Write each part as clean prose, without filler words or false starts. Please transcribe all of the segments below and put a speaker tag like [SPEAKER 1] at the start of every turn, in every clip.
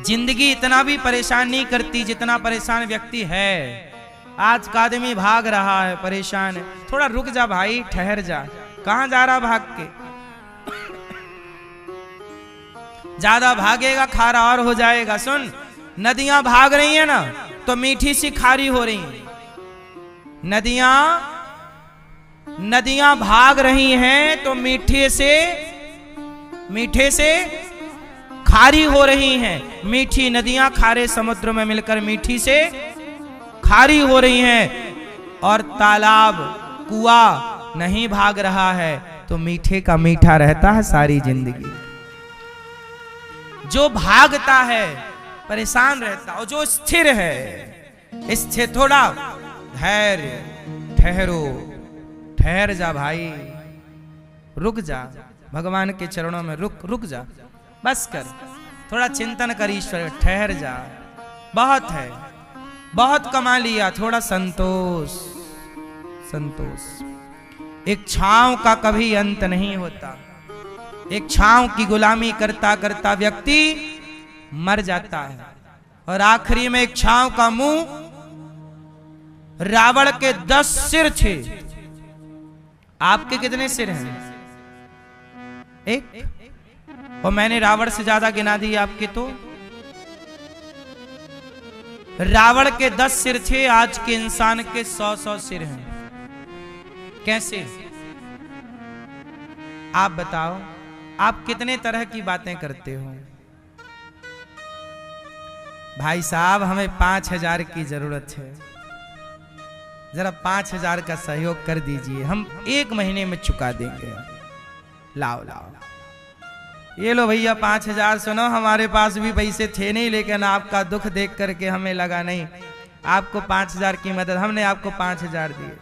[SPEAKER 1] जिंदगी इतना भी परेशान नहीं करती जितना परेशान व्यक्ति है। आज का आदमी भाग रहा है, परेशान है। थोड़ा रुक जा भाई, ठहर जा। कहां जा रहा भाग के? ज्यादा भागेगा खारा और हो जाएगा। सुन, नदियां भाग रही है ना तो मीठी सी खारी हो रही है। नदियां भाग रही हैं तो मीठे से खारी हो रही हैं। मीठी नदियां खारे समुद्र में मिलकर मीठी से खारी हो रही हैं। और तालाब कुआं नहीं भाग रहा है तो मीठे का मीठा रहता है सारी जिंदगी। जो भागता है परेशान रहता, और जो स्थिर है स्थिर, थोड़ा धैर्य, ठहर जा भाई, रुक जा, भगवान के चरणों में रुक जा, बस कर, थोड़ा चिंतन कर ईश्वर, ठहर जा, बहुत है, बहुत कमा लिया, थोड़ा संतोष। इच्छाओं का कभी अंत नहीं होता। इच्छाओं की गुलामी करता करता व्यक्ति मर जाता है। और आखिरी में इच्छाओं का मुंह, रावण के 10 सिर थे। आपके कितने सिर हैं? एक। और मैंने रावण से ज्यादा गिना दिए आपके। तो रावण के 10 सिर थे, आज के इंसान के 100 सिर हैं। कैसे? आप बताओ, आप कितने तरह की बातें करते हो? भाई साहब, हमें 5000 की जरूरत है, जरा 5000 का सहयोग कर दीजिए, हम 1 महीने में चुका देंगे। लाओ ये लो भैया 5000। सुनो, हमारे पास भी पैसे थे नहीं, लेकिन आपका दुख देख करके हमें लगा नहीं आपको 5000 की मदद, हमने आपको 5000 दिए।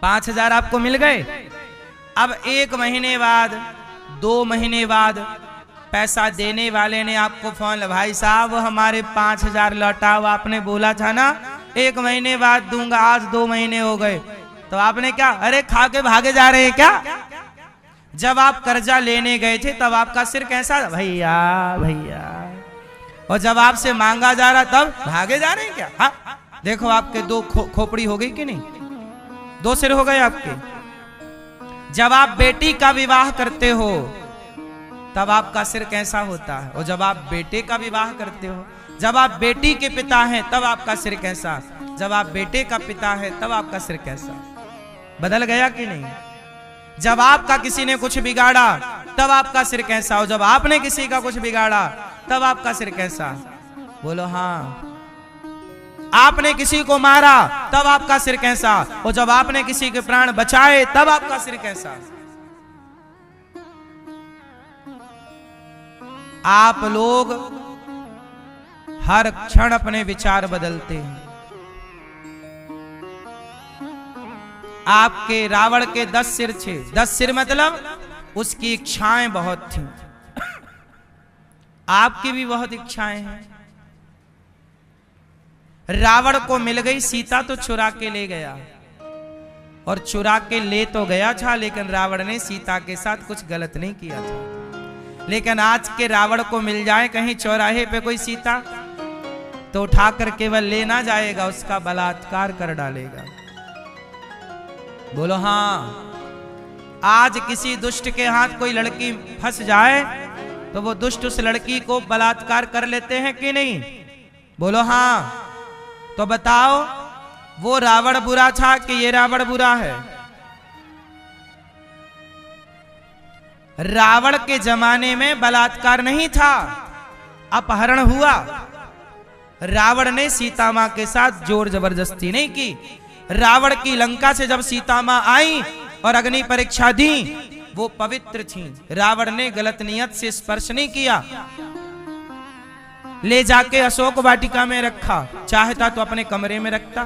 [SPEAKER 1] 5000 आपको मिल गए। अब 1 महीने बाद, 2 महीने बाद पैसा देने वाले ने आपको फोन, भाई साहब हमारे 5000 लौटाओ, आपने बोला था ना 1 महीने बाद दूंगा, आज 2 महीने हो गए। तो आपने क्या, अरे खा के भागे जा रहे हैं क्या? जब आप कर्जा लेने गए थे तब आपका सिर कैसा था? भैया। और जब आपसे मांगा जा रहा तब भागे जा रहे हैं क्या? हाँ, देखो आपके 2 खोपड़ी हो गई कि नहीं? 2 सिर हो गए आपके। जब आप बेटी का विवाह करते हो तब आपका सिर कैसा होता है? और जब आप बेटे का विवाह करते हो, जब आप बेटी के पिता हैं तब आपका सिर कैसा? जब आप बेटे का पिता है तब आपका सिर कैसा? बदल गया कि नहीं? जब आपका किसी ने कुछ बिगाड़ा तब आपका सिर कैसा? और जब आपने किसी का कुछ बिगाड़ा तब आपका सिर कैसा? बोलो हाँ। आपने किसी को मारा तब आपका सिर कैसा? और जब आपने किसी के प्राण बचाए तब आपका सिर कैसा? आप लोग हर क्षण अपने विचार बदलते हैं। आपके रावण के 10 सिर थे। 10 सिर मतलब उसकी इच्छाएं बहुत थीं। आपकी भी बहुत इच्छाएं हैं। रावण को मिल गई सीता तो चुरा के ले गया, और चुरा के ले तो गया था, लेकिन रावण ने सीता के साथ कुछ गलत नहीं किया था। लेकिन आज के रावण को मिल जाए कहीं चौराहे पे कोई सीता, तो उठाकर केवल ले ना जाएगा, उसका बलात्कार कर डालेगा। बोलो हाँ। आज किसी दुष्ट के हाथ कोई लड़की फंस जाए तो वो दुष्ट उस लड़की को बलात्कार कर लेते हैं कि नहीं? बोलो हाँ। तो बताओ, वो रावण बुरा था कि ये रावण बुरा है? रावण के जमाने में बलात्कार नहीं था, अपहरण हुआ। रावण ने सीता मां के साथ जोर जबरदस्ती नहीं की। रावण की लंका से जब सीता मां आई और अग्नि परीक्षा दी, वो पवित्र थी। रावण ने गलत नियत से स्पर्श नहीं किया। ले जाके अशोक वाटिका में रखा, चाहता तो अपने कमरे में रखता।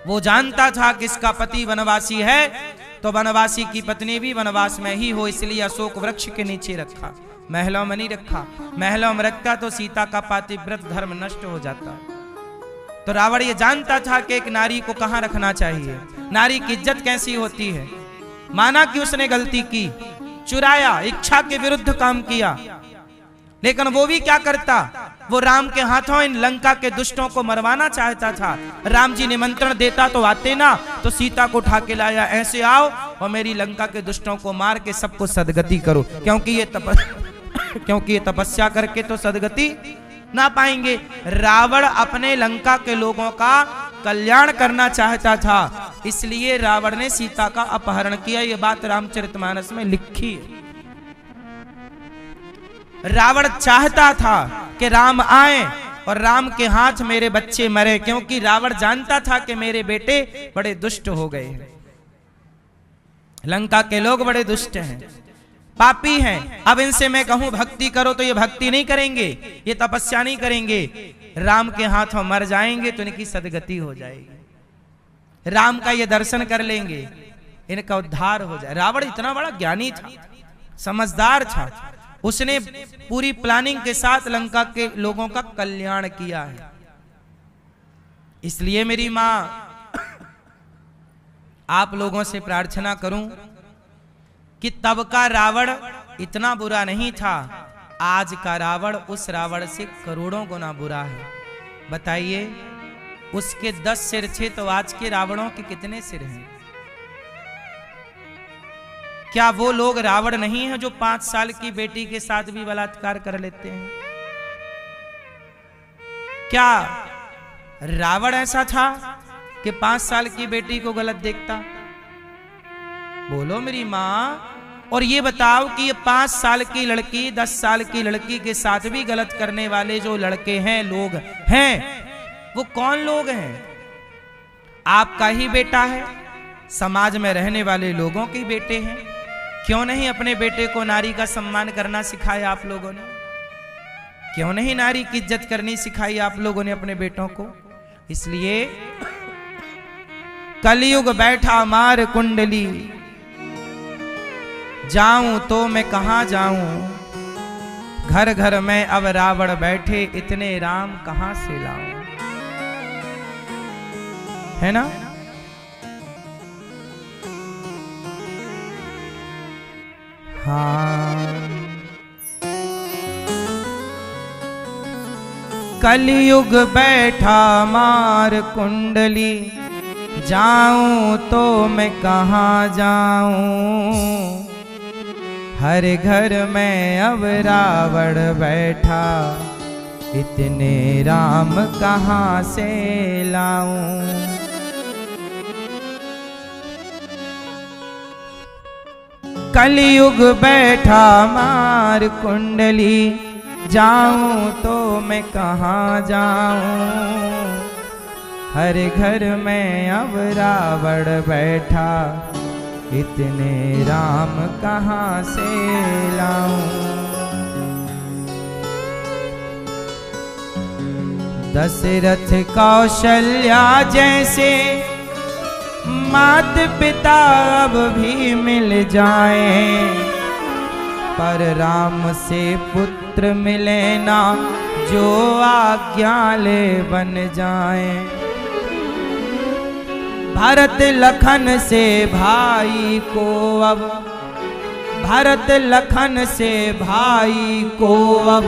[SPEAKER 1] वो जानता था कि इसका पति वनवासी है, तो वनवासी की पत्नी भी वनवास में ही हो, इसलिए अशोक वृक्ष के नीचे रखा, महलों में नहीं रखा। महलों में रखता तो सीता का पातिव्रत धर्म नष्ट हो जाता। तो रावण ये जानता था कि एक नारी को कहां रखना चाहिए, नारी की इज्जत कैसी होती है। माना कि उसने गलती की, चुराया, इच्छा के विरुद्ध काम किया, लेकिन वो भी क्या करता, वो राम के हाथों इन लंका के दुष्टों को मरवाना चाहता था। राम जी निमंत्रण देता तो आते ना, तो सीता को उठा के लाया, ऐसे आओ और मेरी लंका के दुष्टों को मार के सबको सदगति करो, क्योंकि ये तपस्या करके तो सदगति ना पाएंगे। रावण अपने लंका के लोगों का कल्याण करना चाहता था, इसलिए रावण ने सीता का अपहरण किया। ये बात रामचरितमानस में लिखी है। रावण चाहता था कि राम आए और राम के हाथ मेरे बच्चे मरे, क्योंकि रावण जानता था कि मेरे बेटे बड़े दुष्ट हो गए हैं, लंका के लोग बड़े दुष्ट हैं, पापी हैं। अब इनसे मैं कहूं भक्ति करो तो ये भक्ति नहीं करेंगे, ये तपस्या नहीं करेंगे, राम के हाथों मर जाएंगे तो इनकी सदगति हो जाएगी, राम का ये दर्शन कर लेंगे, इनका उद्धार हो जाए। रावण इतना बड़ा ज्ञानी था, समझदार था, उसने पूरी प्लानिंग के साथ लंका के लोगों का कल्याण किया है। इसलिए मेरी मां आप लोगों से प्रार्थना करूं कि तब का रावण इतना बुरा नहीं था, आज का रावण उस रावण से करोड़ों गुना बुरा है। बताइए, उसके 10 सिर थे तो आज के रावणों के कितने सिर हैं? क्या वो लोग रावण नहीं है जो 5 साल की बेटी के साथ भी बलात्कार कर लेते हैं? क्या रावण ऐसा था कि 5 साल की बेटी को गलत देखता? बोलो मेरी मां। और ये बताओ कि ये 5 साल की लड़की 10 साल की लड़की के साथ भी गलत करने वाले जो लड़के हैं, लोग हैं, वो कौन लोग हैं? आपका ही बेटा है, समाज में रहने वाले लोगों के बेटे हैं। क्यों नहीं अपने बेटे को नारी का सम्मान करना सिखाया आप लोगों ने? क्यों नहीं नारी की इज्जत करनी सिखाई आप लोगों ने अपने बेटों को? इसलिए कलयुग बैठा मार कुंडली, जाऊं तो मैं कहां जाऊं, घर घर में अब रावण बैठे, इतने राम कहां से लाऊं। है ना? हाँ, कलयुग बैठा मार कुंडली, जाऊं तो मैं कहां जाऊं, हर घर में अब रावण बैठा, इतने राम कहां से लाऊं। कलयुग बैठा मार कुंडली, जाऊं तो मैं कहां जाऊं, हर घर में अब रावण बैठा, इतने राम कहां से लाऊं। दशरथ कौशल्या जैसे मात पिता अब भी मिल जाए, पर राम से पुत्र मिले ना, जो आज्ञा ले बन जाए। भरत लखन से भाई को अब, भरत लखन से भाई को अब,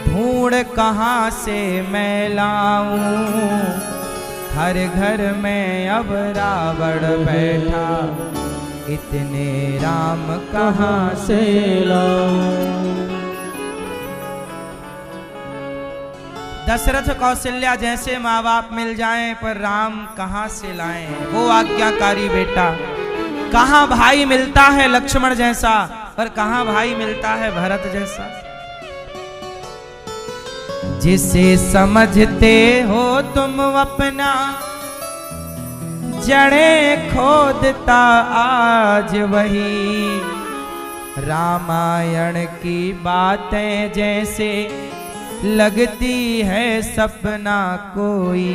[SPEAKER 1] ढूंढ कहाँ से मैं लाऊं, हर घर में अब रावण बैठा, इतने राम कहाँ से लाऊं। दशरथ कौशल्या जैसे माँ बाप मिल जाएं, पर राम कहाँ से लाएं, वो आज्ञाकारी बेटा। कहाँ भाई मिलता है लक्ष्मण जैसा, पर कहाँ भाई मिलता है भरत जैसा। जिसे समझते हो तुम अपना, जड़े खोदता आज वही, रामायण की बातें जैसे लगती है सपना कोई।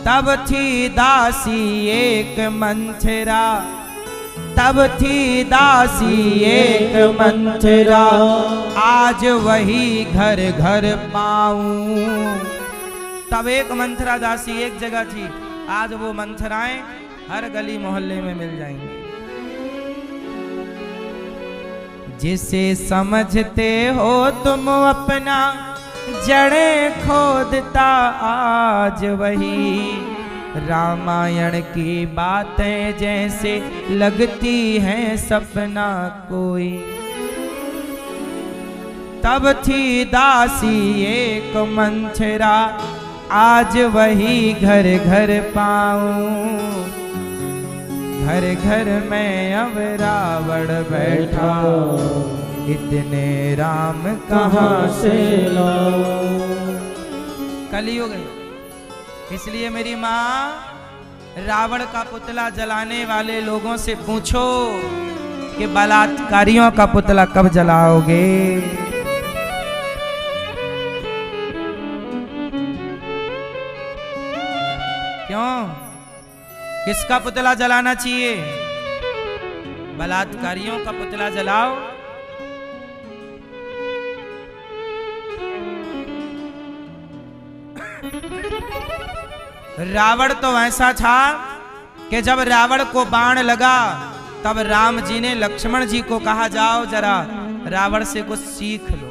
[SPEAKER 1] तब थी दासी एक मंथरा, तब थी दासी एक मंथरा, आज वही घर घर पाऊं। तब एक मंथरा दासी एक जगह थी, आज वो मंथराएं हर गली मोहल्ले में मिल जाएंगी। जिसे समझते हो तुम अपना जड़े खोदता आज वही रामायण की बातें जैसे लगती हैं सपना कोई। तब थी दासी एक मंथरा आज वही घर घर पाऊं। घर घर में अब रावण बैठा इतने राम कहाँ से लाऊं। कलयुग है, इसलिए मेरी माँ रावण का पुतला जलाने वाले लोगों से पूछो कि बलात्कारियों का पुतला कब जलाओगे। क्यों, किसका पुतला जलाना चाहिए? बलात्कारियों का पुतला जलाओ। रावण तो ऐसा था कि जब रावण को बाण लगा तब राम जी ने लक्ष्मण जी को कहा जाओ जरा रावण से कुछ सीख लो।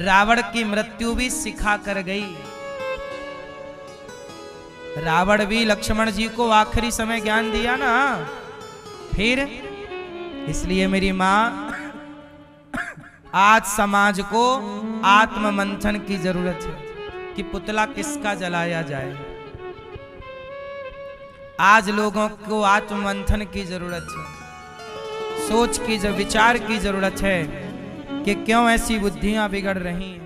[SPEAKER 1] रावण की मृत्यु भी सिखा कर गई। रावण भी लक्ष्मण जी को आखिरी समय ज्ञान दिया ना। फिर इसलिए मेरी मां आज समाज को आत्म मंथन की जरूरत है कि पुतला किसका जलाया जाए। आज लोगों को आत्म मंथन की जरूरत है, सोच की विचार की जरूरत है कि क्यों ऐसी बुद्धियां बिगड़ रही हैं।